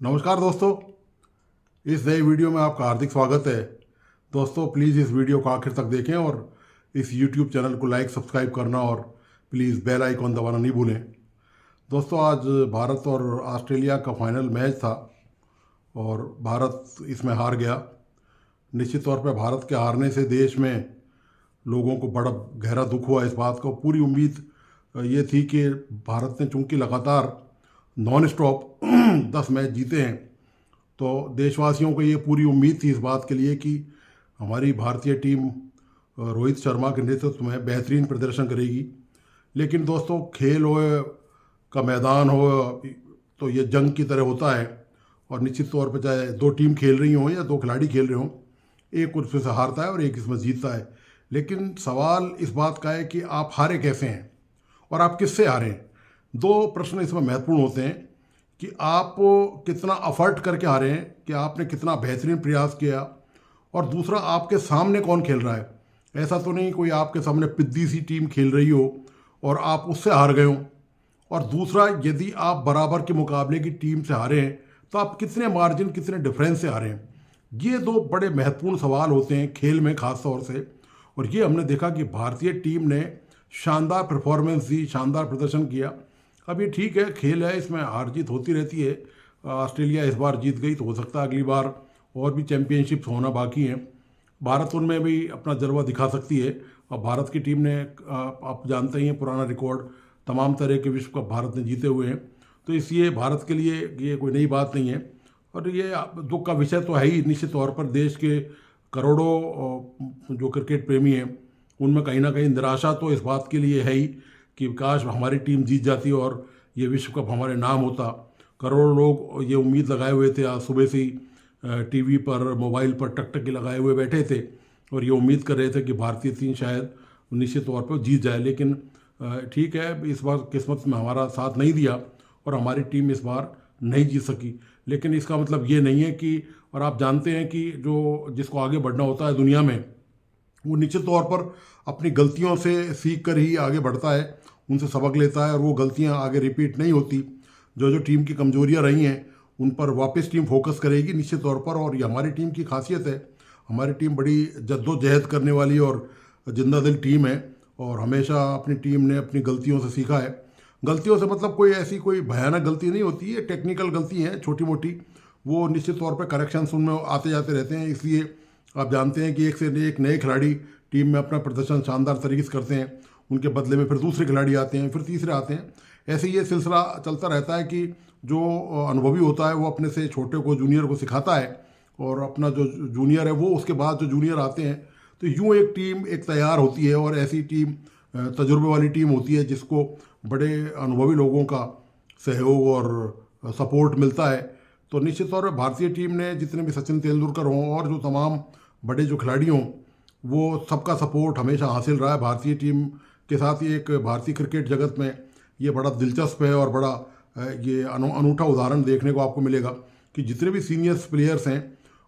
नमस्कार दोस्तों, इस नए वीडियो में आपका हार्दिक स्वागत है। दोस्तों प्लीज़ इस वीडियो को आखिर तक देखें और इस YouTube चैनल को लाइक सब्सक्राइब करना और प्लीज़ बेल आइकॉन दबाना नहीं भूलें। दोस्तों आज भारत और ऑस्ट्रेलिया का फाइनल मैच था और भारत इसमें हार गया। निश्चित तौर पर भारत के हारने से देश में लोगों को बड़ा गहरा दुख हुआ। इस बात को पूरी उम्मीद ये थी कि भारत ने चूँकि लगातार नॉन स्टॉप 10 मैच जीते हैं, तो देशवासियों को ये पूरी उम्मीद थी इस बात के लिए कि हमारी भारतीय टीम रोहित शर्मा के नेतृत्व में बेहतरीन प्रदर्शन करेगी। लेकिन दोस्तों खेल हो का मैदान हो तो ये जंग की तरह होता है और निश्चित तौर पर चाहे दो टीम खेल रही हों या दो खिलाड़ी खेल रहे हों, एक उसमें से हारता है और एक इसमें जीतता है। लेकिन सवाल इस बात का है कि आप हारे कैसे हैं और आप किससे हारे। दो प्रश्न इसमें महत्वपूर्ण होते हैं कि आप कितना अफर्ट करके हारे हैं, कि आपने कितना बेहतरीन प्रयास किया, और दूसरा आपके सामने कौन खेल रहा है। ऐसा तो नहीं कोई आपके सामने पिद्दी सी टीम खेल रही हो और आप उससे हार गए हो। और दूसरा, यदि आप बराबर के मुकाबले की टीम से हारे हैं तो आप कितने मार्जिन, कितने डिफरेंस से हारे हैं। ये दो बड़े महत्वपूर्ण सवाल होते हैं खेल में ख़ास तौर से। और ये हमने देखा कि भारतीय टीम ने शानदार परफॉर्मेंस दी, शानदार प्रदर्शन किया। अब ये ठीक है, खेल है, इसमें हार जीत होती रहती है। ऑस्ट्रेलिया इस बार जीत गई तो हो सकता है अगली बार और भी चैंपियनशिप्स होना बाकी हैं। भारत उनमें भी अपना जलवा दिखा सकती है। और भारत की टीम ने, आप जानते ही हैं, पुराना रिकॉर्ड तमाम तरह के विश्व कप भारत ने जीते हुए हैं। तो इसलिए भारत के लिए ये कोई नई बात नहीं है। और ये दुख का विषय तो है ही। निश्चित तौर पर देश के करोड़ों जो क्रिकेट प्रेमी हैं उनमें कहीं ना कहीं निराशा तो इस बात के लिए है ही कि काश हमारी टीम जीत जाती और ये विश्व कप हमारे नाम होता। करोड़ों लोग ये उम्मीद लगाए हुए थे, आज सुबह से ही टीवी पर, मोबाइल पर टकटकी लगाए हुए बैठे थे और ये उम्मीद कर रहे थे कि भारतीय टीम शायद निश्चित तौर पर जीत जाए। लेकिन ठीक है, इस बार किस्मत में हमारा साथ नहीं दिया और हमारी टीम इस बार नहीं जीत सकी। लेकिन इसका मतलब ये नहीं है कि, और आप जानते हैं कि जिसको आगे बढ़ना होता है दुनिया में, वो निश्चित तौर पर अपनी गलतियों से सीख कर ही आगे बढ़ता है, उनसे सबक लेता है और वो गलतियां आगे रिपीट नहीं होती। जो टीम की कमजोरियां रही हैं उन पर वापस टीम फोकस करेगी निश्चित तौर पर। और ये हमारी टीम की खासियत है। हमारी टीम बड़ी जद्दोजहद करने वाली और जिंदा दिल टीम है और हमेशा अपनी टीम ने अपनी गलतियों से सीखा है। गलतियों से मतलब कोई भयानक गलती नहीं होती है, टेक्निकल गलती हैं छोटी मोटी, वो निश्चित तौर पर करेक्शंस उनमें आते जाते रहते हैं। इसलिए आप जानते हैं कि एक से एक नए खिलाड़ी टीम में अपना प्रदर्शन शानदार तरीके से करते हैं, उनके बदले में फिर दूसरे खिलाड़ी आते हैं, फिर तीसरे आते हैं। ऐसे ये सिलसिला चलता रहता है कि जो अनुभवी होता है वो अपने से छोटे को, जूनियर को सिखाता है और अपना जो जूनियर है वो उसके बाद जो जूनियर आते हैं, तो यूँ एक टीम एक तैयार होती है। और ऐसी टीम तजुर्बे वाली टीम होती है जिसको बड़े अनुभवी लोगों का सहयोग और सपोर्ट मिलता है। तो निश्चित तौर पर भारतीय टीम ने, जितने भी सचिन तेंदुलकर हों और जो तमाम बड़े जो खिलाड़ी हों, वो सबका सपोर्ट हमेशा हासिल रहा है भारतीय टीम के साथ। ये एक भारतीय क्रिकेट जगत में ये बड़ा दिलचस्प है और बड़ा ये अनूठा उदाहरण देखने को आपको मिलेगा कि जितने भी सीनियर्स प्लेयर्स हैं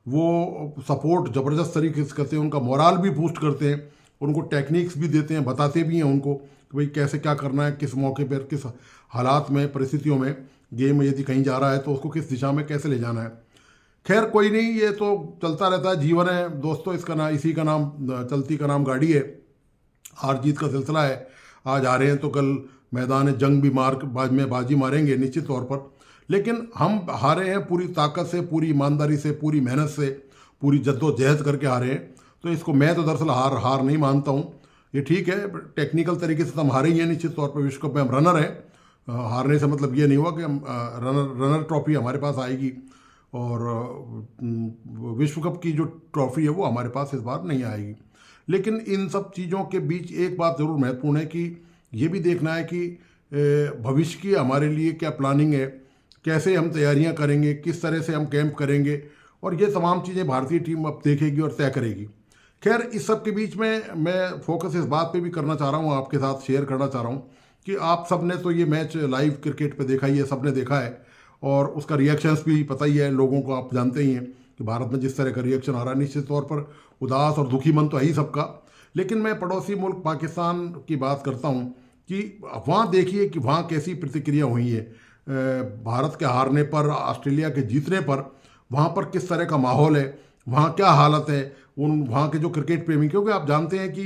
वो सपोर्ट ज़बरदस्त तरीके से करते हैं, उनका मोराल भी बूस्ट करते हैं, उनको टेक्निक्स भी देते हैं, बताते भी हैं उनको कि भाई कैसे क्या करना है, किस मौके पर, किस हालात में, परिस्थितियों में गेम में यदि कहीं जा रहा है तो उसको किस दिशा में कैसे ले जाना है। खैर कोई नहीं, ये तो चलता रहता है, जीवन है दोस्तों। इसी का नाम, चलती का नाम गाड़ी है। हार जीत का सिलसिला है। आज हारे हैं तो कल मैदान जंग भी बाजी मारेंगे निश्चित तौर पर। लेकिन हम हारे हैं पूरी ताकत से, पूरी ईमानदारी से, पूरी मेहनत से, पूरी जद्दोजहद करके हारे हैं। तो इसको मैं तो दरअसल हार नहीं मानता हूँ। ये ठीक है, टेक्निकल तरीके से तो हम हारे ही हैं निश्चित तौर पर। विश्व कप में हम रनर हैं। हारने से मतलब ये नहीं हुआ कि हम रनर ट्रॉफी हमारे पास आएगी और विश्व कप की जो ट्रॉफी है वो हमारे पास इस बार नहीं आएगी। लेकिन इन सब चीज़ों के बीच एक बात ज़रूर महत्वपूर्ण है कि ये भी देखना है कि भविष्य की हमारे लिए क्या प्लानिंग है, कैसे हम तैयारियां करेंगे, किस तरह से हम कैंप करेंगे, और ये तमाम चीज़ें भारतीय टीम अब देखेगी और तय करेगी। खैर इस सब के बीच में मैं फोकस इस बात पे भी करना चाह रहा हूँ, आपके साथ शेयर करना चाह रहा हूँ कि आप सब ने तो ये मैच लाइव क्रिकेट पे देखा ही है, सब ने देखा है और उसका रिएक्शंस भी पता ही है लोगों को। आप जानते ही हैं कि भारत में जिस तरह का रिएक्शन आ रहा है, निश्चित तौर पर उदास और दुखी मन तो है ही सबका। लेकिन मैं पड़ोसी मुल्क पाकिस्तान की बात करता हूँ कि वहाँ देखिए कि वहाँ कैसी प्रतिक्रिया हुई है। भारत के हारने पर, ऑस्ट्रेलिया के जीतने पर वहाँ पर किस तरह का माहौल है, वहाँ क्या हालत है उन वहाँ के जो क्रिकेट प्रेमी, क्योंकि आप जानते हैं कि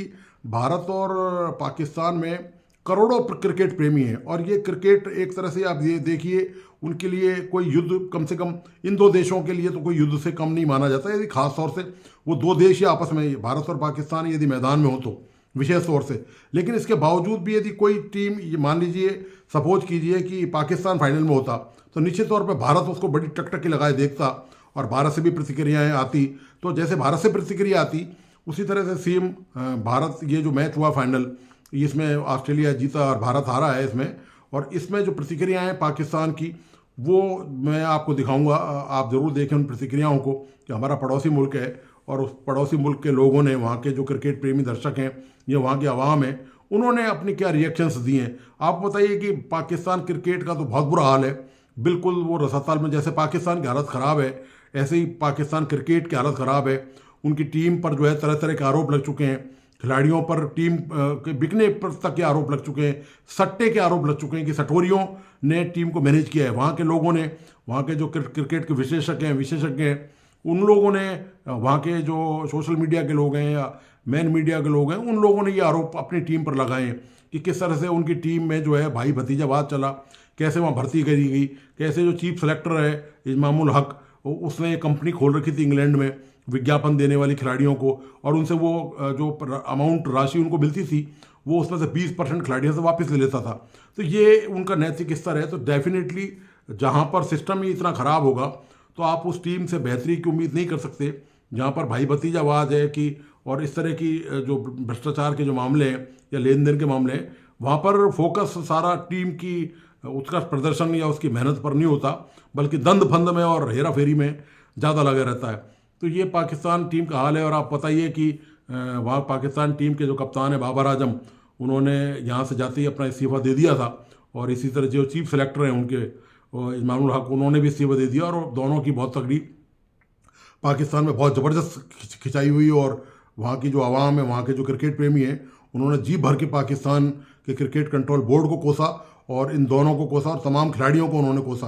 भारत और पाकिस्तान में करोड़ों क्रिकेट प्रेमी हैं और ये क्रिकेट एक तरह से आप ये देखिए उनके लिए कोई युद्ध, कम से कम इन दो देशों के लिए तो कोई युद्ध से कम नहीं माना जाता, यदि खास तौर से वो दो देश ही आपस में, भारत और पाकिस्तान, यदि मैदान में हो तो विशेष तौर से। लेकिन इसके बावजूद भी यदि कोई टीम, ये मान लीजिए, सपोज कीजिए कि पाकिस्तान फाइनल में होता तो निश्चित तौर पर भारत उसको बड़ी टकटकी लगाए देखता और भारत से भी प्रतिक्रियाएँ आती। तो जैसे भारत से प्रतिक्रिया आती उसी तरह से सेम भारत, ये जो मैच हुआ फाइनल, इसमें ऑस्ट्रेलिया जीता और भारत हारा है इसमें, और इसमें जो प्रतिक्रियाएँ हैं पाकिस्तान की वो मैं आपको दिखाऊंगा, आप ज़रूर देखें उन प्रतिक्रियाओं को कि हमारा पड़ोसी मुल्क है और उस पड़ोसी मुल्क के लोगों ने, वहाँ के जो क्रिकेट प्रेमी दर्शक हैं या वहाँ के अवाम हैं, उन्होंने अपनी क्या रिएक्शंस दिए हैं। आप बताइए कि पाकिस्तान क्रिकेट का तो बहुत बुरा हाल है, बिल्कुल वो रसातल में, जैसे पाकिस्तान की हालत ख़राब है ऐसे ही पाकिस्तान क्रिकेट की हालत ख़राब है। उनकी टीम पर जो है तरह तरह के आरोप लग चुके हैं, खिलाड़ियों पर टीम के बिकने पर तक के आरोप लग चुके हैं, सट्टे के आरोप लग चुके हैं कि सटोरियों ने टीम को मैनेज किया है। वहाँ के लोगों ने, वहाँ के जो क्रिकेट के विशेषज्ञ हैं उन लोगों ने, वहाँ के जो सोशल मीडिया के लोग हैं या मेन मीडिया के लोग हैं, उन लोगों ने ये आरोप अपनी टीम पर लगाए हैं कि किस तरह से उनकी टीम में जो है भाई भतीजावाद चला, कैसे वहाँ भर्ती करी गई, कैसे जो चीफ सेलेक्टर है इमामुल हक, उसने एक कंपनी खोल रखी थी इंग्लैंड में विज्ञापन देने वाली खिलाड़ियों को, और उनसे वो जो अमाउंट राशि उनको मिलती थी वो उसमें से 20% खिलाड़ियों से वापस ले लेता था। तो ये उनका नैतिक स्तर है। तो डेफिनेटली जहाँ पर सिस्टम ही इतना ख़राब होगा तो आप उस टीम से बेहतरी की उम्मीद नहीं कर सकते। जहाँ पर भाई भतीजावाद है कि, और इस तरह की जो भ्रष्टाचार के जो मामले हैं या लेन देन के मामले हैं, वहाँ पर फोकस सारा टीम की उत्कृष्ट प्रदर्शन या उसकी मेहनत पर नहीं होता, बल्कि दंद फंद में और हेरा फेरी में ज़्यादा लगा रहता है। तो ये पाकिस्तान टीम का हाल है। और आप बताइए कि वहाँ पाकिस्तान टीम के जो कप्तान है बाबर आजम, उन्होंने यहाँ से जाते ही अपना इस्तीफ़ा दे दिया था, और इसी तरह जो चीफ सेलेक्टर हैं उनके इमामुल हक, उन्होंने भी इस्तीफ़ा दे दिया, और दोनों की बहुत तगड़ी पाकिस्तान में बहुत ज़बरदस्त खिंचाई हुई। और वहाँ की जो आवाम है, वहाँ के जो क्रिकेट प्रेमी हैं, उन्होंने जी भर के पाकिस्तान के क्रिकेट कंट्रोल बोर्ड को कोसा और इन दोनों को कोसा और तमाम खिलाड़ियों को उन्होंने कोसा,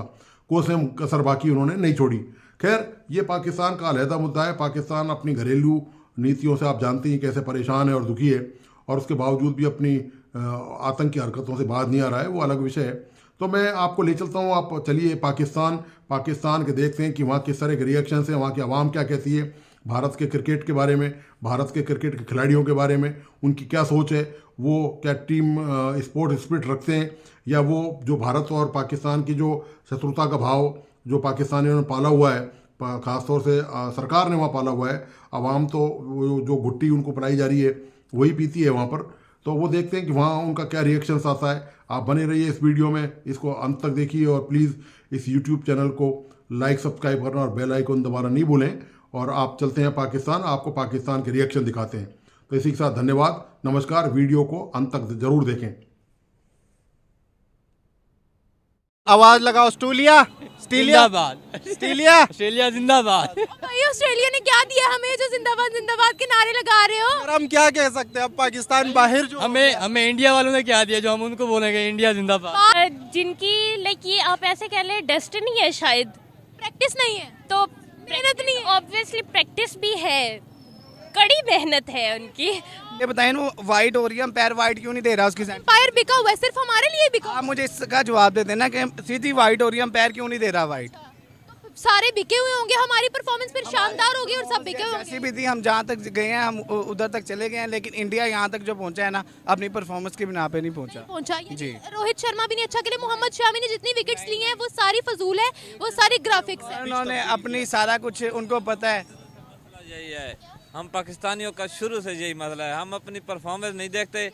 कोसे कसर बाकी उन्होंने नहीं छोड़ी। खैर, ये पाकिस्तान का अलहदा मुद्दा है। पाकिस्तान अपनी घरेलू नीतियों से आप जानते हैं कैसे परेशान है और दुखी है, और उसके बावजूद भी अपनी आतंकी हरकतों से बाहर नहीं आ रहा है, वो अलग विषय है। तो मैं आपको ले चलता हूँ, आप चलिए पाकिस्तान के देखते हैं कि वहाँ किस तरह के रिएक्शन हैं, वहाँ की आवाम क्या कहती है भारत के क्रिकेट के बारे में, भारत के क्रिकेट के खिलाड़ियों के बारे में, उनकी क्या सोच है, वो क्या टीम स्पोर्ट स्पिरिट रखते हैं, या वो जो भारत और पाकिस्तान की जो शत्रुता का भाव जो पाकिस्तानियों ने पाला हुआ है, ख़ासतौर से सरकार ने वहाँ पाला हुआ है, आवाम तो जो घुट्टी उनको पिलाई जा रही है वही पीती है वहाँ पर। तो वो देखते हैं कि वहाँ उनका क्या रिएक्शंस आता है। आप बने रहिए इस वीडियो में, इसको अंत तक देखिए, और प्लीज़ इस यूट्यूब चैनल को लाइक सब्सक्राइब करना और बेल आइकन दबाना नहीं भूलें। और आप चलते हैं पाकिस्तान, आपको पाकिस्तान के रिएक्शन दिखाते हैं। तो इसी के साथ धन्यवाद, नमस्कार। वीडियो को अंत तक जरूर देखें। आवाज लगाओ, स्टूलिया जिंदाबाद, ऑस्ट्रेलिया जिंदाबाद। भाई ऑस्ट्रेलिया ने क्या दिया हमें जो जिंदाबाद जिंदाबाद के नारे लगा रहे हो? और हम क्या कह सकते हैं, अब पाकिस्तान बाहर जो हमें इंडिया वालों ने क्या दिया जो हम उनको बोलेंगे इंडिया जिंदाबाद। जिनकी लाइक ये आप ऐसे कह ले डेस्टिनी है, शायद प्रैक्टिस नहीं है तो मेहनत नहीं है। ऑब्वियसली प्रैक्टिस भी है, कड़ी मेहनत है उनकी। ये बताइए ना, वाइट हो रही है, पैर वाइट क्यों नहीं दे रहा उसकी साइड? फायर बिका हुआ है, सिर्फ हमारे लिए बिका। आप मुझे इसका जवाब दे देना कि सीधी वाइट हो रही है, पैर क्यों नहीं दे रहा वाइट? सारे बिके हुए होंगे, हमारी परफॉर्मेंस फिर शानदार होगी और सब बिके हुए जैसी भी थी, हम जहाँ तक गए हैं हम उधर तक चले गए हैं, लेकिन इंडिया यहाँ तक जो पहुँचा है ना, अपनी परफॉर्मेंस की बिना पे नहीं पहुँचा जी। रोहित शर्मा भी नहीं अच्छा खेले, मोहम्मद शमी ने जितनी विकेट्स ली हैं वो सारी फजूल है, वो सारी ग्राफिक्स है। उन्होंने अपनी सारा कुछ उनको पता है। यही है, हम पाकिस्तानियों का शुरू से यही मसला है, हम अपनी परफॉर्मेंस नहीं देखते,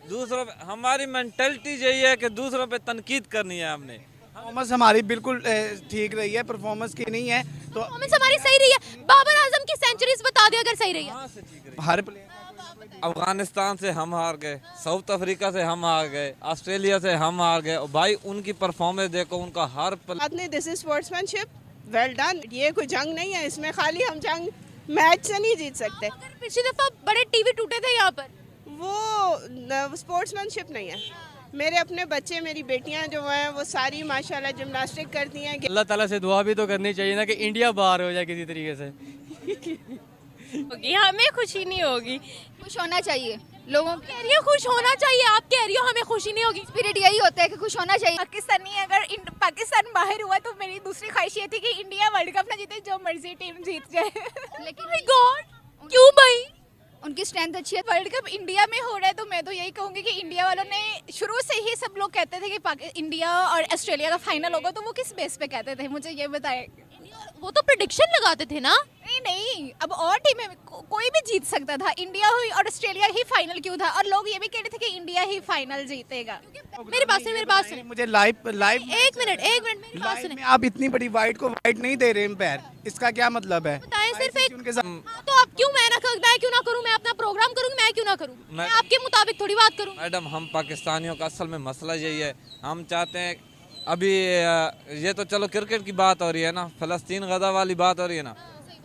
दूसरों पे हमारी मेंटलिटी यही है कि दूसरों पे तनकीद करनी है। हमने परफॉर्मेंस हमारी बिल्कुल ठीक रही है, परफॉर्मेंस की नहीं है तो परफॉर्मेंस हमारी सही रही है। बाबर आजम की सेंचुरीज बता दे अगर सही रही है। हर प्लेयर, अफगानिस्तान से हम हार गए, साउथ अफ्रीका से हम हार गए, ऑस्ट्रेलिया से हम हार गए, और भाई उनकी परफॉर्मेंस देखो, उनका her this is sportsmanship, well done. ये कोई जंग नहीं है, इसमें खाली हम जंग मैच से नहीं जीत सकते। पिछली दफा बड़े टीवी टूटे थे यहाँ पर, वो स्पोर्ट्समैनशिप नहीं है, मेरे अपने बच्चे, मेरी बेटियां जो हैं वो सारी माशाल्लाह जिम्नास्टिक करती हैं। अल्लाह ताला से दुआ भी तो करनी चाहिए ना कि इंडिया बाहर हो जाए किसी तरीके से। होगी हमें खुशी नहीं होगी। खुश होना चाहिए लोगों कह रही हो खुश होना चाहिए, आप कह रही हो हमें खुशी नहीं होगी। स्पिरिट यही होता है कि खुश होना चाहिए। पाकिस्तानी अगर पाकिस्तान बाहर हुआ तो मेरी दूसरी ख्वाहिश ये थी कि इंडिया वर्ल्ड कप ना जीते, जो मर्जी टीम जीत जाए। लेकिन माय गॉड क्यों भाई? उनकी स्ट्रेंथ अच्छी है। वर्ल्ड कप इंडिया में हो रहा है तो मैं तो यही कहूंगी कि इंडिया वालों ने शुरू से ही, सब लोग कहते थे कि इंडिया और ऑस्ट्रेलिया का फाइनल होगा, तो वो किस बेस पे कहते थे मुझे ये बताए। वो तो प्रेडिक्शन लगाते थे ना। नहीं, अब और टीमें कोई भी जीत सकता था, इंडिया हुई और ऑस्ट्रेलिया ही फाइनल क्यों था, और लोग ये भी कह रहे थे कि इंडिया ही फाइनल जीतेगा। मेरे पास सुने मुझे लाइव एक मिनट मेरी बात सुने। में आप इतनी बड़ी वाइट को वाइट नहीं दे रहे एम्पायर, इसका क्या मतलब है? बताएं सिर्फ एक। उनके साथ हाँ, तो आप क्यों मैं क्यों ना करूं? मैं अपना प्रोग्राम करूंगी, मैं क्यों ना करूं? मैं आपके मुताबिक थोड़ी बात करूं। मैडम, हम पाकिस्तानियों का असल में मसला यही है, हम चाहते हैं अभी ये तो चलो क्रिकेट की बात हो रही है ना, फ़लस्तीन गज़ा वाली बात हो रही है ना,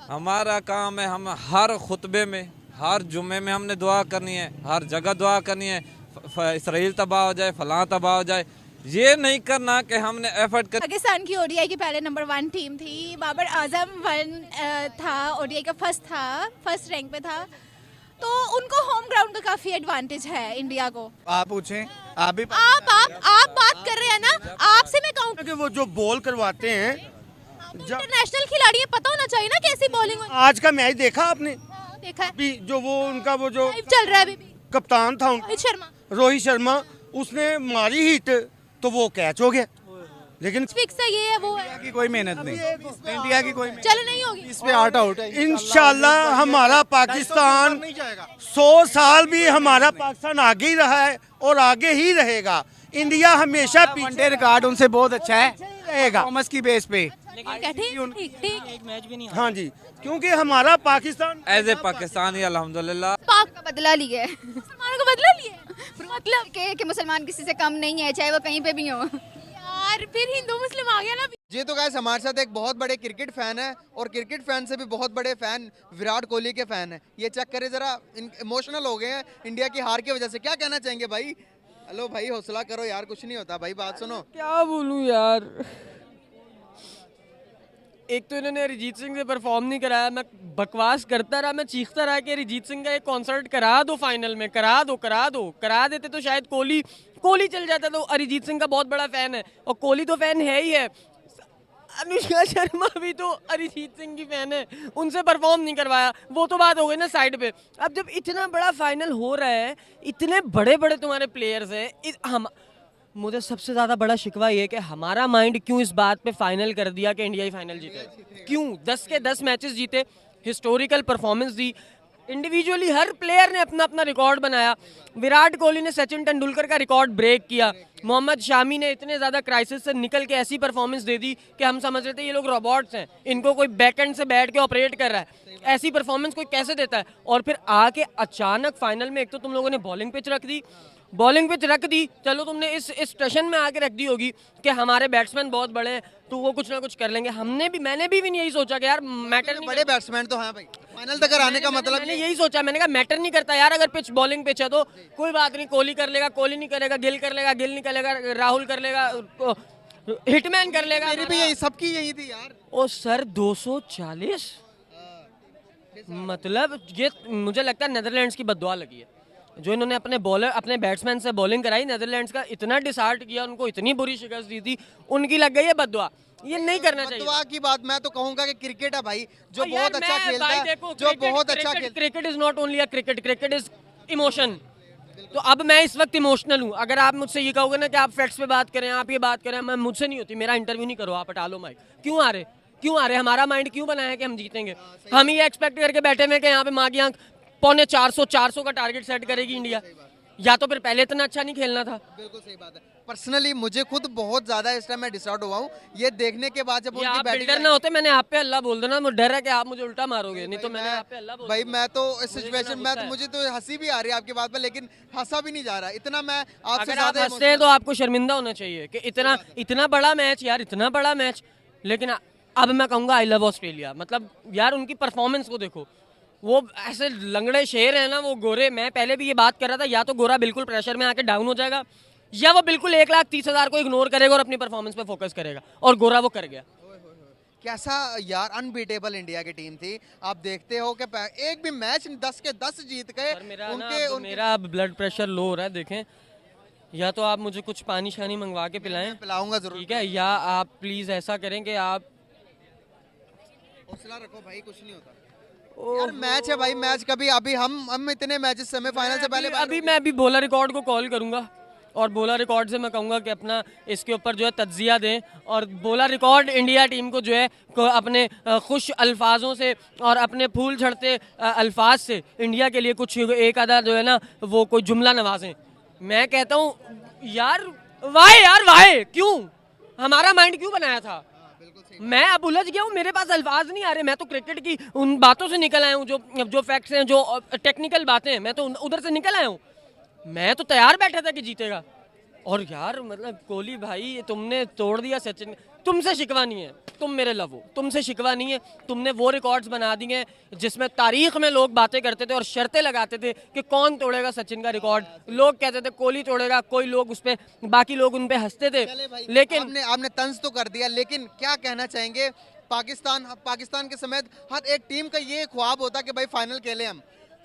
हमारा काम है, हम हर खुतबे में, हर जुम्मे में हमने दुआ करनी है, हर जगह दुआ करनी है, इसराइल तबाह हो जाए, फलां तबाह हो जाए। ये नहीं करना कि हमने एफर्ट कर। पाकिस्तान की ओडीआई की पहले नंबर 1 टीम थी, बाबर आजम 1 था, ओडीआई का फर्स्ट रैंक पे था, तो उनको होम ग्राउंड का काफी एडवांटेज है इंडिया को। आप पूछें, आप भी आप बात कर रहे हैं ना, आपसे मैं कहूँ कि वो जो बॉल करवाते हैं, इंटरनेशनल खिलाड़ी है, पता होना चाहिए ना कैसी बॉलिंग। आज का मैच देखा आपने? देखा है, अभी जो वो उनका वो जो लाइव चल रहा है अभी भी। कप्तान था रोहित शर्मा रोहित शर्मा, उसने मारी हिट तो वो कैच हो गया, लेकिन फिक्स है, ये है वो है, इंडिया की कोई मेहनत नहीं, इंडिया की कोई चलो नहीं होगी। इस पे आउट आउट है। इंशाल्लाह हमारा पाकिस्तान 100 साल भी हमारा पाकिस्तान आगे ही रहा है और आगे ही रहेगा। इंडिया हमेशा पीछे वनडे रिकॉर्ड उनसे बहुत अच्छा है, रहेगा। थॉमस की बेस पे। ठीक। हाँ जी, क्योंकि हमारा पाकिस्तान एज ए पाकिस्तानी अल्हम्दुलिल्लाह पाक का बदला लिया है। मुसलमानों को बदला लिए, मतलब कि मुसलमान किसी से कम नहीं है, चाहे वो कहीं पे भी हो। यार फिर हिंदू मुस्लिम आ गया ना। जी तो गाइस, हमारे साथ एक बहुत बड़े क्रिकेट फैन है, और क्रिकेट फैन से भी बहुत बड़े फैन विराट कोहली के फैन है। ये चेक करें जरा, इमोशनल हो गए हैं इंडिया की हार की वजह से। क्या कहना चाहेंगे भाई? हेलो भाई, हौसला करो यार, कुछ नहीं होता भाई, बात सुनो। क्या बोलूं यार, एक तो इन्होंने अरिजीत सिंह से परफॉर्म नहीं कराया, मैं बकवास करता रहा, मैं चीखता रहा कि अरिजीत सिंह का एक कॉन्सर्ट करा दो फाइनल में, करा देते तो शायद कोहली चल जाता। तो अरिजीत सिंह का बहुत बड़ा फैन है, और कोहली तो फैन है ही है, अनुष्का शर्मा भी तो अरिजीत सिंह की फैन है, उनसे परफॉर्म नहीं करवाया, वो तो बात हो गई ना साइड पे। अब जब इतना बड़ा फाइनल हो रहा है, इतने बड़े बड़े तुम्हारे प्लेयर्स हैं, मुझे सबसे ज़्यादा बड़ा शिकवा ये है कि हमारा माइंड क्यों इस बात पे फाइनल कर दिया कि इंडिया ही फाइनल जीते। क्यों 10 के 10 मैचेस जीते, हिस्टोरिकल परफॉर्मेंस दी, इंडिविजुअली हर प्लेयर ने अपना अपना रिकॉर्ड बनाया। विराट कोहली ने सचिन तेंदुलकर का रिकॉर्ड ब्रेक किया, मोहम्मद शामी ने इतने ज़्यादा क्राइसिस से निकल के ऐसी परफॉर्मेंस दे दी कि हम समझ रहे थे ये लोग रोबोट्स हैं, इनको कोई बैकएंड से बैठ के ऑपरेट कर रहा है। ऐसी परफॉर्मेंस कोई कैसे देता है? और फिर आके अचानक फाइनल में एक तो तुम लोगों ने बॉलिंग पिच रख दी, चलो तुमने इस स्टेशन में आके रख दी होगी कि हमारे बैट्समैन बहुत बड़े हैं तो वो कुछ ना कुछ कर लेंगे। मैंने भी नहीं यही सोचा कि यार मैटर नहीं, बड़े बैट्समैन तो हैं भाई, फाइनल तक आने का मतलब मैंने यही सोचा, मैंने कहा मैटर नहीं करता यार, अगर पिच बॉलिंग पिच है तो कोई बात नहीं, कोहली कर लेगा, कोहली नहीं करेगा, गिल कर लेगा, गिल नहीं करेगा, राहुल कर लेगा, हिटमैन कर लेगा। मेरी भी यही, सबकी यही थी यार। ओ सर 240, मतलब ये मुझे लगता है नेदरलैंड्स की बद्दुआ लगी है, जो इन्होंने अपने बैट्समैन से बॉलिंग कराई, नेदरलैंड्स का इतना डिसहार्ट किया, उनको इतनी बुरी शिकस्त दी थी, उनकी लग गई है बद्दुआ। ये नहीं करना चाहिए। बद्दुआ की बात मैं तो कहूंगा कि क्रिकेट है भाई, जो यार, बहुत अच्छा खेलता भाई है, देखो, जो बहुत अच्छा खेलता है। Cricket is not only a cricket is emotion. तो अब मैं इस वक्त इमोशनल हूँ। अगर आप मुझसे ये कहोगे ना कि आप फैक्ट्स पे बात करें, आप ये बात करें, मैं मुझसे नहीं होती, मेरा इंटरव्यू नहीं करो, आप हटा लो माइक। क्यों आ रहे हमारा माइंड क्यों बना है कि हम जीतेंगे? हम ये एक्सपेक्ट करके बैठे हुए कि यहाँ पे माँ की आंख 450 का टारगेट सेट करेगी इंडिया, या तो फिर पहले इतना अच्छा नहीं खेलना था। बिल्कुल सही बात है। पर्सनली मुझे खुद बहुत ज्यादा इस टाइम मैं डिस्टर्ब हुआ हूँ ये देखने के बाद, जब उनकी आप बैटिंग बिल्डर ना होते मैंने आप पे अल्लाह बोल देना, मुझे डर है कि आप मुझे उल्टा मारोगे, नहीं तो मैंने आप पे अल्लाह बोल भाई देना। मैं तो इस मुझे सिचुएशन इतना में गुस्सा मुझे तो हंसी भी आ रही है आपकी बात पे, लेकिन हंसा भी नहीं जा रहा, इतना मैं आपसे अगर आप ज्यादा हंसते हैं तो आपको शर्मिंदा होना चाहिए कि इतना बड़ा मैच यार, इतना बड़ा मैच। लेकिन अब मैं कहूँगा आई लव ऑस्ट्रेलिया, मतलब यार उनकी परफॉर्मेंस को देखो, वो ऐसे लंगड़े शेर है ना वो गोरे। मैं पहले भी ये बात कर रहा था, या तो गोरा बिल्कुल प्रेशर में आके डाउन हो जाएगा, या वो बिल्कुल 1,30,000 को इग्नोर करेगा और अपनी परफॉर्मेंस पे फोकस करेगा, और गोरा वो कर गया। कैसा यार अनबीटेबल इंडिया की टीम थी। आप देखते हो कि एक भी मैच 10 के 10 जीत गए। मेरा ब्लड प्रेशर लो हो रहा है, देखें, या तो आप मुझे कुछ पानी शानी मंगवा के पिलाएं, पिलाऊंगा जरूर, ठीक है, या आप प्लीज ऐसा करें कि आप हौसला रखो भाई, कुछ नहीं होता यार। मैच है भाई, मैच कभी अभी हम इतने मैचेस सेमीफाइनल से पहले अभी मैं अभी बॉलर रिकॉर्ड को कॉल करूंगा और बॉलर रिकॉर्ड से मैं कहूंगा कि अपना इसके ऊपर जो है तज्जिया दें, और बॉलर रिकॉर्ड इंडिया टीम को जो है अपने खुश अल्फाजों से और अपने फूल झड़ते अल्फाज से इंडिया के लिए कुछ एक आधा जो है ना वो कोई जुमला नवाजें। मैं कहता हूँ यार वाहे क्यों हमारा माइंड क्यों बनाया था? मैं अब उलझ गया हूँ, मेरे पास अल्फाज नहीं आ रहे। मैं तो क्रिकेट की उन बातों से निकल आया हूँ जो फैक्ट्स हैं, जो टेक्निकल बातें हैं, मैं तो उधर से निकल आया हूँ। मैं तो तैयार बैठा था कि जीतेगा, और यार मतलब कोहली भाई तुमने तोड़ दिया सचिन। तुमसे शिकवा नहीं है, तुम मेरे लव हो, तुमसे शिकवा नहीं है। तुमने वो रिकॉर्ड्स बना दिए हैं जिसमें तारीख में लोग बातें करते थे और शर्तें लगाते थे कि कौन तोड़ेगा सचिन का रिकॉर्ड। लोग कहते थे कोहली तोड़ेगा, कोई लोग उस पे, बाकी लोग उन पे हंसते थे। लेकिन आपने तंज तो कर दिया, लेकिन क्या कहना चाहेंगे? पाकिस्तान के समेत हर एक टीम का ये ख्वाब होता कि भाई फाइनल खेले हम।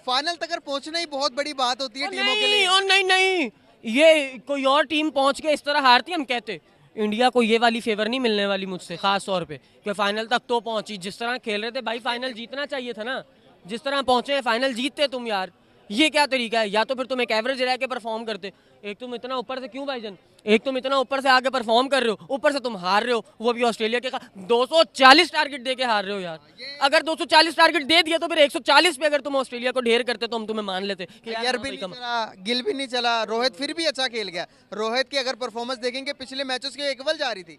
फाइनल तक पहुंचना ही बहुत बड़ी बात होती है टीमों के लिए। और नहीं, ये कोई और टीम पहुंच के इस तरह हारती, हम कहते इंडिया को ये वाली फेवर नहीं मिलने वाली मुझसे, खास तौर पे कि फाइनल तक तो पहुंची। जिस तरह खेल रहे थे भाई, फाइनल जीतना चाहिए था ना, जिस तरह पहुंचे फाइनल जीतते तुम यार। ये क्या तरीका है? या तो फिर तुम एक एवरेज रह के परफॉर्म करते। एक तुम इतना ऊपर से क्यों भाईजान, एक तुम इतना ऊपर से आके परफॉर्म कर रहे हो, ऊपर से तुम हार रहे हो, वो भी ऑस्ट्रेलिया के 240 टारगेट दे के हार रहे हो यार। अगर 240 टारगेट दे दिया तो फिर 140 पे अगर तुम ऑस्ट्रेलिया को ढेर करते तो हम तुम्हें मान लेते कि यार भी नहीं चला, गिल भी नहीं चला, रोहित फिर भी अच्छा खेल गया। रोहित की अगर परफॉर्मेंस देखेंगे पिछले मैचेस के इक्वल जा रही थी।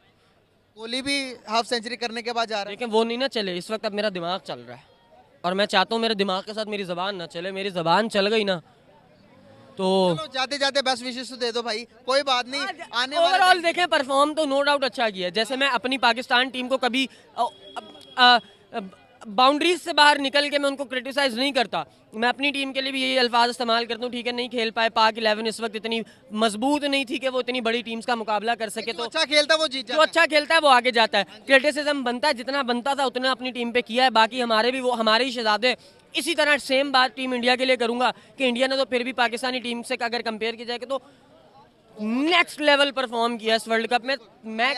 कोहली भी हाफ सेंचुरी करने के बाद जा रहा है। लेकिन वो नहीं ना चले इस वक्त। अब मेरा दिमाग चल रहा है और मैं चाहता हूँ मेरे दिमाग के साथ मेरी जबान ना चले। मेरी जबान चल गई ना तो जाते जाते बेस्ट विशेस तो दे दो भाई, कोई बात नहीं। आने ओवरऑल देखें परफॉर्म तो नो डाउट अच्छा किया है। जैसे मैं अपनी पाकिस्तान टीम को कभी बाउंड्रीज से बाहर निकल के मैं उनको क्रिटिसाइज नहीं करता। मैं अपनी टीम के लिए भी यही अल्फाज इस्तेमाल करता हूँ, ठीक है नहीं खेल पाए, पाक 11 इस वक्त इतनी मजबूत नहीं थी कि वो इतनी बड़ी टीम्स का मुकाबला कर सके। तो अच्छा खेलता वो जीत जाता है, जो अच्छा खेलता है वो आगे जाता है। क्रिटिसिज्म बनता है, जितना बनता था उतना अपनी टीम पे किया है। बाकी हमारे भी वो हमारे ही शहजादे। इसी तरह सेम बात टीम इंडिया के लिए करूंगा कि इंडिया ने तो फिर भी पाकिस्तानी टीम से अगर कंपेयर किया जाए तो नेक्स्ट लेवल परफॉर्म किया इस वर्ल्ड कप में। मैं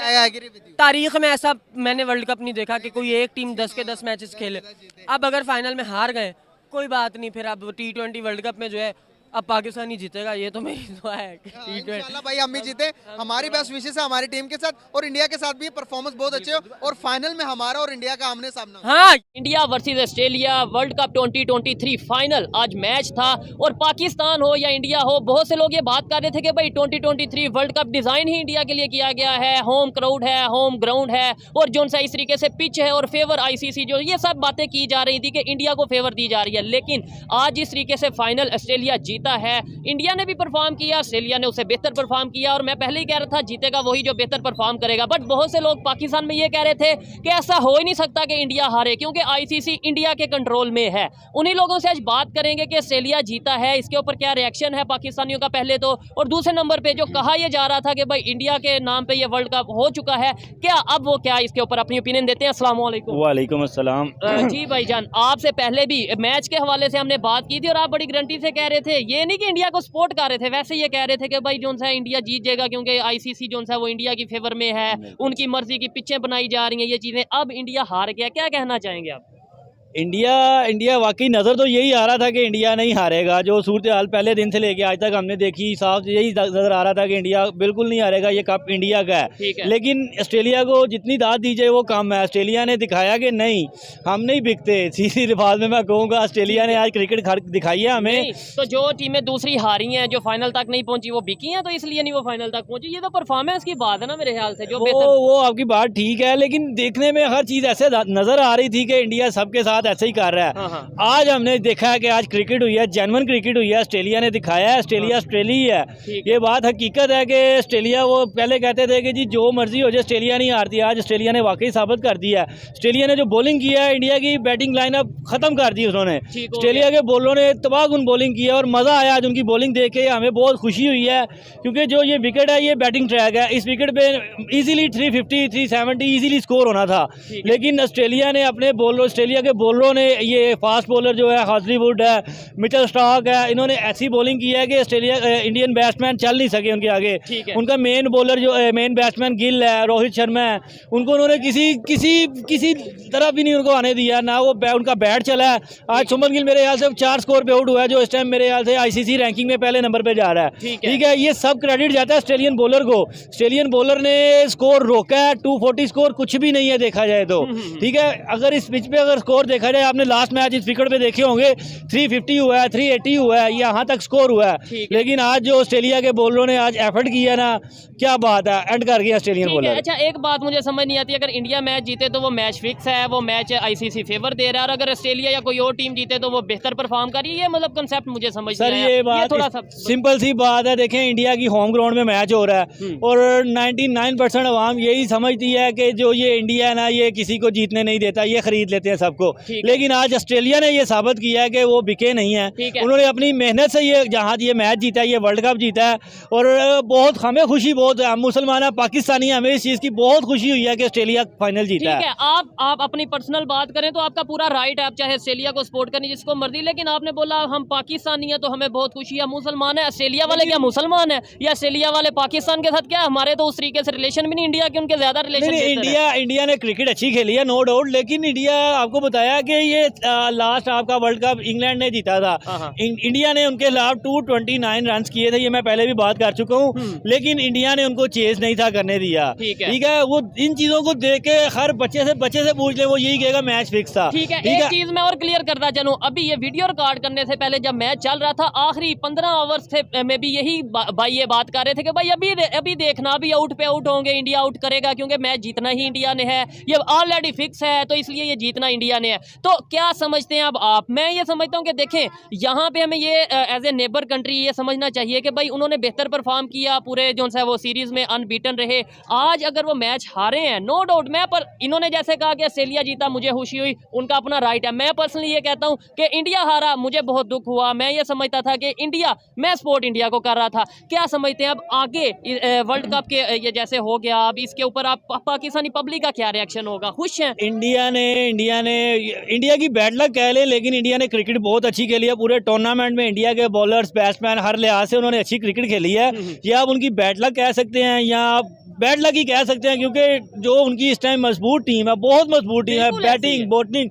तारीख में ऐसा मैंने वर्ल्ड कप नहीं देखा कि कोई एक टीम 10 के 10 मैचेस खेले। अब अगर फाइनल में हार गए कोई बात नहीं, फिर अब T20 वर्ल्ड कप में जो है अब पाकिस्तान ही जीतेगा, ये तो मेरी दुआ है। इंशाल्लाह भाई हम भी जीते। हमारी बेस्ट विशेस है हमारी टीम के साथ, और इंडिया के साथ भी परफॉर्मेंस बहुत अच्छे हो, और फाइनल में हमारा और इंडिया का आमने सामना। हाँ, India versus Australia world cup 2023 final आज मैच था। और पाकिस्तान हो या इंडिया हो, बहुत से लोग ये बात कर रहे थे कि भाई 2023 वर्ल्ड कप डिजाइन ही इंडिया के लिए किया गया है, होम क्राउड है, होम ग्राउंड है, और जो सा इस तरीके से पिच है और फेवर ICC, जो ये सब बातें की जा रही थी कि इंडिया को फेवर दी जा रही है। लेकिन आज इस तरीके से फाइनल ऑस्ट्रेलिया जीता है। इंडिया ने भी परफॉर्म किया, ऑस्ट्रेलिया ने उससे बेहतर परफॉर्म किया, और मैं पहले ही कह रहा था जीतेगा वही जो बेहतर परफॉर्म करेगा। बट बहुत से लोग पाकिस्तान में ये कह रहे थे कि ऐसा हो ही नहीं सकता कि इंडिया हारे, क्योंकि ICC इंडिया के कंट्रोल में है। उन्हीं लोगों से आज बात करेंगे कि ऑस्ट्रेलिया जीता है, इसके ऊपर क्या रिएक्शन है पाकिस्तानियों का पहले तो, और दूसरे नंबर पे जो कहा यह जा रहा था कि भाई इंडिया के नाम पे ये वर्ल्ड कप हो चुका है, क्या अब वो क्या इसके ऊपर अपनी ओपिनियन देते हैं। अस्सलाम वालेकुम। वालेकुम अस्सलाम। जी भाईजान, आपसे पहले भी मैच के हवाले से हमने बात की थी और आप बड़ी गारंटी से कह रहे थे, ये नहीं कि इंडिया को सपोर्ट कर रहे थे, वैसे ये कह रहे थे कि भाई जोन सा इंडिया जीत जाएगा क्योंकि ICC जोन सा वो इंडिया की फेवर में है, उनकी मर्जी की पिचें बनाई जा रही हैं ये चीजें। अब इंडिया हार गया, क्या कहना चाहेंगे आप? इंडिया वाकई नज़र तो यही आ रहा था कि इंडिया नहीं हारेगा। जो सूरत हाल पहले दिन से लेके आज तक हमने देखी, साफ यही नज़र आ रहा था कि इंडिया बिल्कुल नहीं हारेगा, ये कप इंडिया का है। लेकिन ऑस्ट्रेलिया को जितनी दाद दी जाए वो कम है। ऑस्ट्रेलिया ने दिखाया कि नहीं, हम नहीं बिकते। सीधी लिफाज में मैं कहूँगा ऑस्ट्रेलिया ने आज क्रिकेट दिखाई है हमें। तो जो टीमें दूसरी हारी हैं, जो फाइनल तक नहीं पहुंची, वो बिकी हैं, तो इसलिए नहीं वो फाइनल तक पहुंची। ये तो परफॉर्मेंस की बात है ना मेरे ख्याल से। जो वो आपकी बात ठीक है, लेकिन देखने में हर चीज़ ऐसे नज़र आ रही थी कि इंडिया सबके साथ ऐसे ही कर रहा है। आज हमने देखा है कि आज क्रिकेट हुई है, जेन्युइन क्रिकेट हुई है, ऑस्ट्रेलिया ने दिखाया है ऑस्ट्रेलिया ऑस्ट्रेलिया है। ये बात हकीकत है कि ऑस्ट्रेलिया, वो पहले कहते थे कि जी जो मर्जी हो जाए ऑस्ट्रेलिया नहीं हारती, आज ऑस्ट्रेलिया ने वाकई साबित कर दिया है। ऑस्ट्रेलिया ने जो बॉलिंग किया है, इंडिया की बैटिंग लाइनअप खत्म कर दी उन्होंने। ऑस्ट्रेलिया के बॉलरों ने तबाहकुन बॉलिंग की है और मज़ा आया आज उनकी बॉलिंग देख के, हमें बहुत खुशी हुई है क्योंकि जो ये विकेट है ये बैटिंग ट्रैक है। इस विकेट पे इजीली 350 370 इजीली स्कोर होना था, लेकिन ऑस्ट्रेलिया ने अपने बॉलर, ऑस्ट्रेलिया के बॉलरों ने, ये फास्ट बॉलर जो है हाजलीवुड है, मिचेल स्टार्क है, इन्होंने ऐसी बॉलिंग की है कि ऑस्ट्रेलिया इंडियन बैट्समैन चल नहीं सके उनके आगे। उनका मेन बॉलर जो मेन बैट्समैन गिल है, रोहित शर्मा है, उनको उन्होंने किसी तरह भी नहीं उनको आने दिया, ना वो उनका बैट चला है। आज शुभमन गिल मेरे ख्याल से 4 स्कोर पे आउट हुआ है, जो इस टाइम मेरे ख्याल से आईसीसी रैंकिंग में पहले नंबर पे जा रहा है। ठीक है, ये सब क्रेडिट जाता है ऑस्ट्रेलियन बॉलर को। ऑस्ट्रेलियन बॉलर ने स्कोर रोका है, 240 स्कोर कुछ भी नहीं है देखा जाए तो। ठीक है, अगर इस पिच पे अगर स्कोर देखा जाए, आपने लास्ट मैच इस विकेट पे देखे होंगे 350 हुआ है, 380 हुआ है, यहाँ तक स्कोर हुआ है। लेकिन आज जो ऑस्ट्रेलिया के बॉलरों ने आज एफर्ट किया ना, क्या बात है, एंड कर गया ऑस्ट्रेलियन बॉलर। अच्छा, एक बात मुझे समझ नहीं आती, अगर इंडिया मैच जीते तो वो मैच फिक्स है, वो मैच आईसीसी फेवर दे रहा है, और अगर ऑस्ट्रेलिया या कोई और टीम जीते तो वो बेहतर परफॉर्म कर रही है। ये मतलब कंसेप्ट मुझे समझ नहीं आया। ये बात थोड़ा सा सिंपल सी बात है, देखें इंडिया की होम ग्राउंड में मैच हो रहा है और 99% अवाम यही समझती है कि जो ये इंडिया है ना, ये किसी को जीतने नहीं देता, ये खरीद लेते हैं सबको। लेकिन आज ऑस्ट्रेलिया ने ये साबित किया है कि वो बिके नहीं है। उन्होंने अपनी मेहनत से ये जहाँ ये मैच जीता है, ये वर्ल्ड कप जीता है, और बहुत हमें खुशी, बहुत हम मुसलमान है, पाकिस्तानी, हमें इस चीज़ की बहुत खुशी हुई है कि ऑस्ट्रेलिया फाइनल जीता है। आप अपनी पर्सनल बात करें तो आपका पूरा राइट है, आप चाहे ऑस्ट्रेलिया को सपोर्ट करनी जिसको मर्जी, लेकिन आपने बोला हम पाकिस्तानी है तो हमें बहुत खुशी है, मुसलमान है। ऑस्ट्रेलिया वाले क्या मुसलमान है, या ऑस्ट्रेलिया वाले पाकिस्तान के साथ क्या, हमारे तो उस तरीके से रिलेशन भी नहीं इंडिया के, उनके ज्यादा रिलेशन। इंडिया ने क्रिकेट अच्छी खेली है, नो डाउट, लेकिन इंडिया, आपको बताया कि ये लास्ट आपका वर्ल्ड कप इंग्लैंड ने जीता था, इंडिया ने उनके खिलाफ 229 रन किए थे, ये मैं पहले भी बात कर चुका हूँ, लेकिन इंडिया ने उनको चेज नहीं था करने दिया। ठीक है, वो इन चीजों को देख के हर बच्चे से पूछ ले, वो यही कहेगा मैच फिक्स था। ठीक है, एक चीज मैं और क्लियर करता चलूं, अभी ये वीडियो रिकॉर्ड करने से पहले जब मैच चल रहा था, आखिरी 15 ओवर्स थे में भी यही भाई ये बात कर रहे थे कि भाई अभी देखना, अभी आउट पे आउट होंगे, इंडिया आउट करेगा, क्योंकि मैच जीतना ही इंडिया ने है, ये ऑलरेडी फिक्स है, तो इसलिए ये जीतना इंडिया ने है। तो क्या समझते हैं अब आप? मैं ये समझता हूँ कि देखें, यहाँ पे हमें ये एज ए नेबर कंट्री ये समझना चाहिए कि भाई उन्होंने बेहतर परफॉर्म किया, पूरे जो है वो सीरीज में अनबीटन रहे। आज अगर वो मैच हारे हैं, नो डाउट, मैं पर इन्होंने जैसे कहा कि ऑस्ट्रेलिया जीता, मुझे खुशी हुई, उनका अपना राइट है। मैं पर्सनली ये कहता हूँ कि इंडिया हारा, मुझे बहुत दुख हुआ, मैं ये समझता था कि इंडिया, मैं सपोर्ट इंडिया को कर रहा था। क्या समझते हैं अब आगे वर्ल्ड कप के ये जैसे हो गया, अब इसके ऊपर आप पाकिस्तानी पब्लिक का क्या रिएक्शन होगा? खुश हैं? इंडिया की बैड लक कह ले, लेकिन इंडिया ने क्रिकेट बहुत अच्छी खेली है पूरे टूर्नामेंट में। इंडिया के बॉलर्स, बैट्समैन, हर लिहाज से उन्होंने अच्छी क्रिकेट खेली है। या आप उनकी बैड लक कह सकते हैं या आप बैड लक ही कह सकते हैं, क्योंकि जो उनकी इस टाइम मजबूत टीम है, बहुत मजबूत टीम है, बैटिंग, बॉलिंग,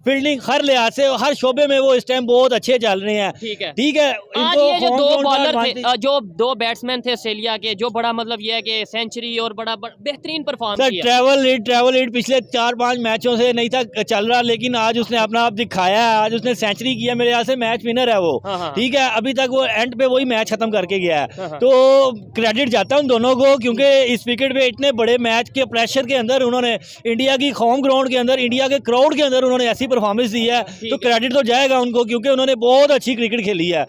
फील्डिंग, हर लिहाज से, हर शोबे में वो इस टाइम बहुत अच्छे चल रहे हैं। ठीक है। आज ये जो दो बॉलर थे, जो दो बैट्समैन थे ऑस्ट्रेलिया के, जो बड़ा मतलब ये है कि सेंचुरी और बड़ा बेहतरीन परफॉर्म किया। ट्रैवल लीड पिछले 4-5 मैचों से नहीं था चल रहा, लेकिन आज उसने अपना आप दिखाया है, आज उसने सेंचुरी किया, मेरे ख्याल से मैच विनर है वो। ठीक है, अभी तक वो एंड पे वही मैच खत्म करके गया है, तो क्रेडिट जाता है उन दोनों को, क्योंकि इस विकेट पे इतने बड़े मैच के प्रेशर के अंदर उन्होंने इंडिया की होम ग्राउंड के अंदर, इंडिया के क्राउड के अंदर उन्होंने ऐसी परफॉर्मेंस दी है, तो क्रेडिट तो जाएगा उनको, क्योंकि उन्होंने बहुत अच्छी क्रिकेट खेली है।